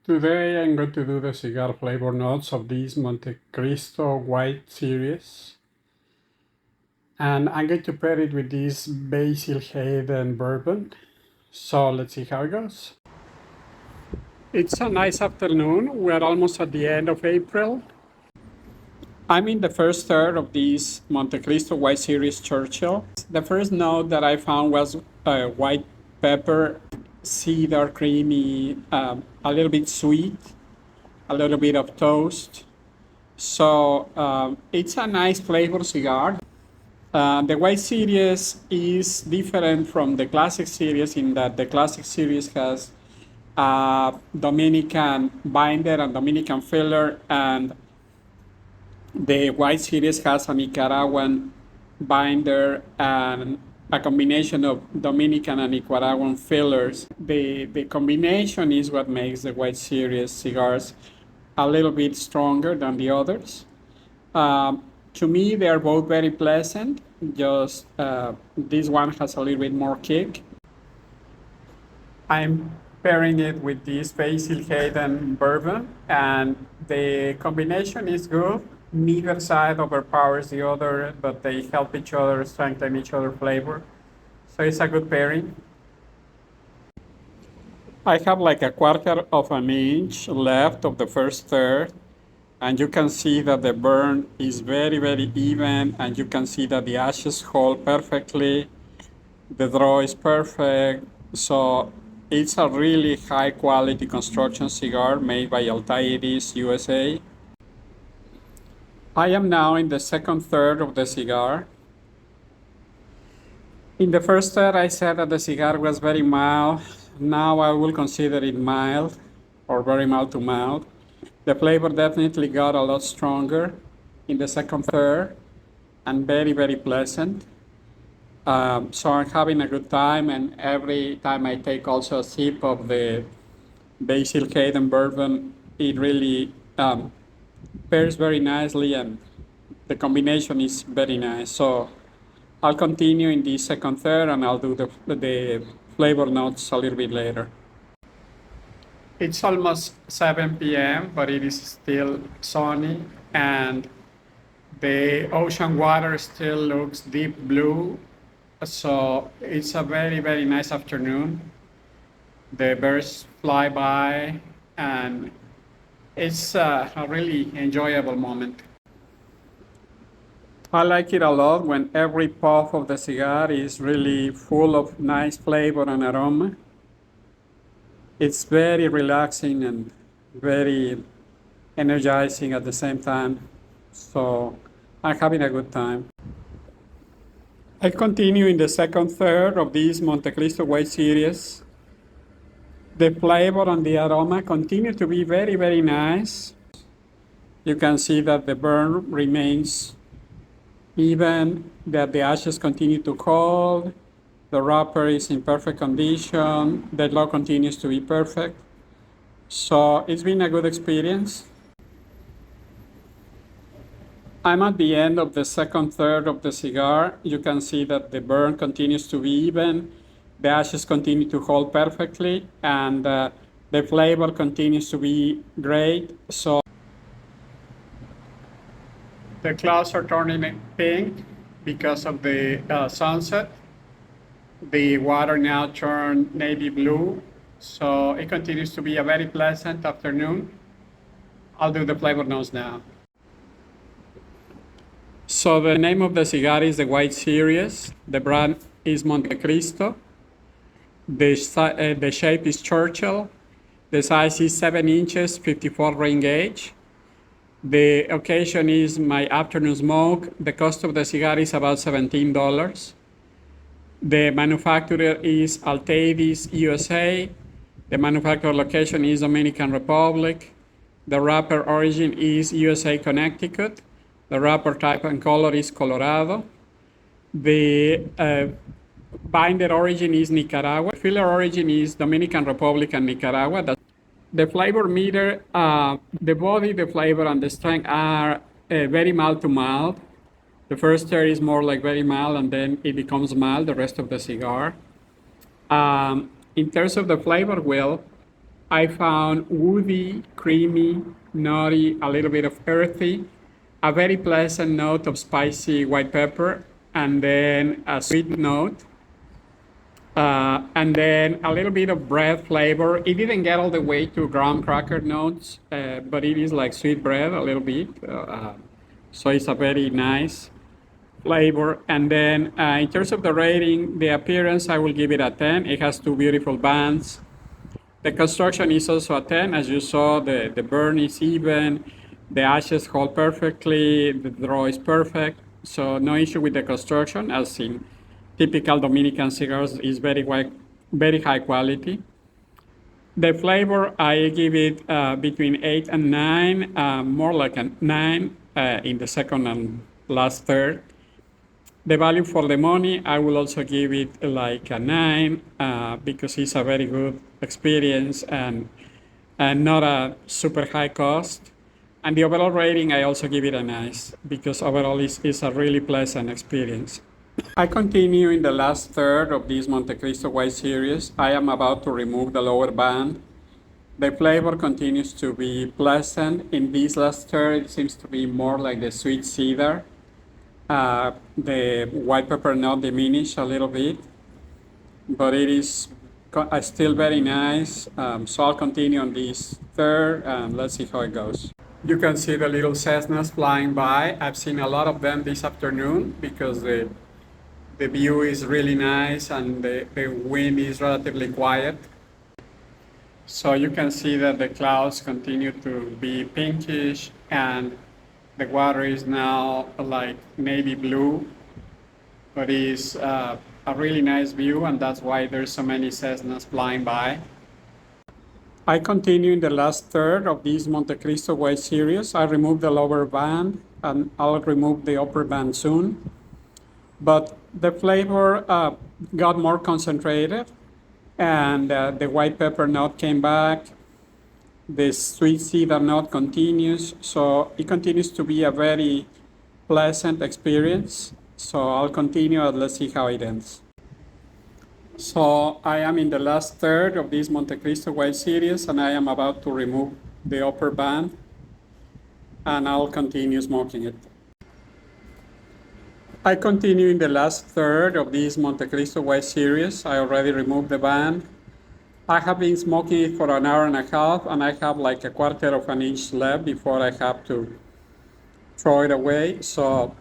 Today I'm going to do the cigar flavor notes of this Montecristo White series. And I'm going to pair it with this Basil Hayden bourbon. So let's see how it goes. It's a nice afternoon. We're almost at the end of April. I'm in the first third of this Montecristo White Series Churchill. The first note that I found was white pepper, cedar, creamy, a little bit sweet, a little bit of toast. So it's a nice flavor cigar. The White Series is different from the Classic Series in that the Classic Series has a Dominican binder and Dominican filler, and the White Series has a Nicaraguan binder and a combination of Dominican and Nicaraguan fillers. The combination is what makes the White Series cigars a little bit stronger than the others. To me, they are both very pleasant. Just this one has a little bit more kick. I'm pairing it with this Basil Hayden bourbon, and the combination is good. Neither side overpowers the other, but they help each other, strengthen each other's flavor. So it's a good pairing. I have like a quarter of an inch left of the first third, and you can see that the burn is very, very even, and you can see that the ashes hold perfectly. The draw is perfect. So it's a really high quality construction cigar made by Altair's USA. I am now in the second third of the cigar. In the first third, I said that the cigar was very mild. Now I will consider it mild or very mild to mild. The flavor definitely got a lot stronger in the second third and very, very pleasant. So I'm having a good time, and every time I take also a sip of the Basil Hayden bourbon, it really pairs very nicely, and the combination is very nice. So I'll continue in the second third, and I'll do the flavor notes a little bit later. It's almost 7 p.m., but it is still sunny, and the ocean water still looks deep blue. So it's a very, very nice afternoon. The birds fly by, and it's a really enjoyable moment. I like it a lot when every puff of the cigar is really full of nice flavor and aroma. It's very relaxing and very energizing at the same time. So I'm having a good time. I continue in the second third of this Montecristo White series. The flavor and the aroma continue to be very, very nice. You can see that the burn remains even, that the ashes continue to cold. The wrapper is in perfect condition. The lock continues to be perfect. So it's been a good experience. I'm at the end of the second third of the cigar. You can see that the burn continues to be even. The ashes continue to hold perfectly, and the flavor continues to be great. So the clouds are turning pink because of the sunset. The water now turned navy blue, so it continues to be a very pleasant afternoon. I'll do the flavor notes now. So the name of the cigar is the White Series. The brand is Montecristo. The shape is Churchill. The size is 7 inches, 54 ring gauge. The occasion is my afternoon smoke. The cost of the cigar is about $17. The manufacturer is Altair's USA. The manufacturer location is Dominican Republic. The wrapper origin is USA Connecticut. The wrapper type and color is Colorado. The binder origin is Nicaragua. Filler origin is Dominican Republic and Nicaragua. The flavor meter, the body, the flavor, and the strength are very mild to mild. The first tier is more like very mild, and then it becomes mild the rest of the cigar. In terms of the flavor wheel, I found woody, creamy, nutty, a little bit of earthy, a very pleasant note of spicy white pepper, and then a sweet note, and then a little bit of bread flavor. It didn't get all the way to graham cracker notes, but it is like sweet bread a little bit. So it's a very nice flavor. And then in terms of the rating, the appearance, I will give it a 10. It has two beautiful bands. The construction is also a 10. As you saw, the burn is even, the ashes hold perfectly, the draw is perfect. So no issue with the construction, as in typical Dominican cigars is very high quality. The flavor, I give it between 8 and 9, more like a 9 in the second and last third. The value for the money, I will also give it like a 9 because it's a very good experience and not a super high cost. And the overall rating, I also give it a nice because overall it's a really pleasant experience. I continue in the last third of this Montecristo White Series. I am about to remove the lower band. The flavor continues to be pleasant. In this last third, it seems to be more like the sweet cedar. The white pepper note diminished a little bit, but it is still very nice. So I'll continue on this third and let's see how it goes. You can see the little Cessnas flying by. I've seen a lot of them this afternoon because the view is really nice and the wind is relatively quiet. So you can see that the clouds continue to be pinkish and the water is now like navy blue, but it's a really nice view, and that's why there's so many Cessnas flying by. I continue in the last third of this Montecristo White Series. I removed the lower band and I'll remove the upper band soon. But the flavor got more concentrated and the white pepper note came back. The sweet cedar note continues, so it continues to be a very pleasant experience. So I'll continue and let's see how it ends. So I am in the last third of this Montecristo White Series and I am about to remove the upper band and I'll continue smoking it. I continue in the last third of this Montecristo White Series. I already removed the band. I have been smoking it for an hour and a half and I have like a quarter of an inch left before I have to throw it away. So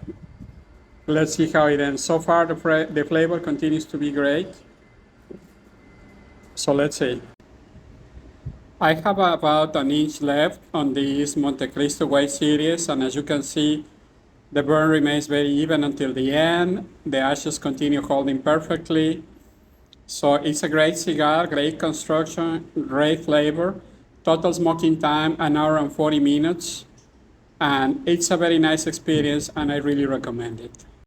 let's see how it ends. So far the flavor continues to be great. So let's see. I have about an inch left on this Montecristo White Series, and as you can see, the burn remains very even until the end. The ashes continue holding perfectly. So it's a great cigar, great construction, great flavor. Total smoking time, an hour and 40 minutes. And it's a very nice experience and I really recommend it.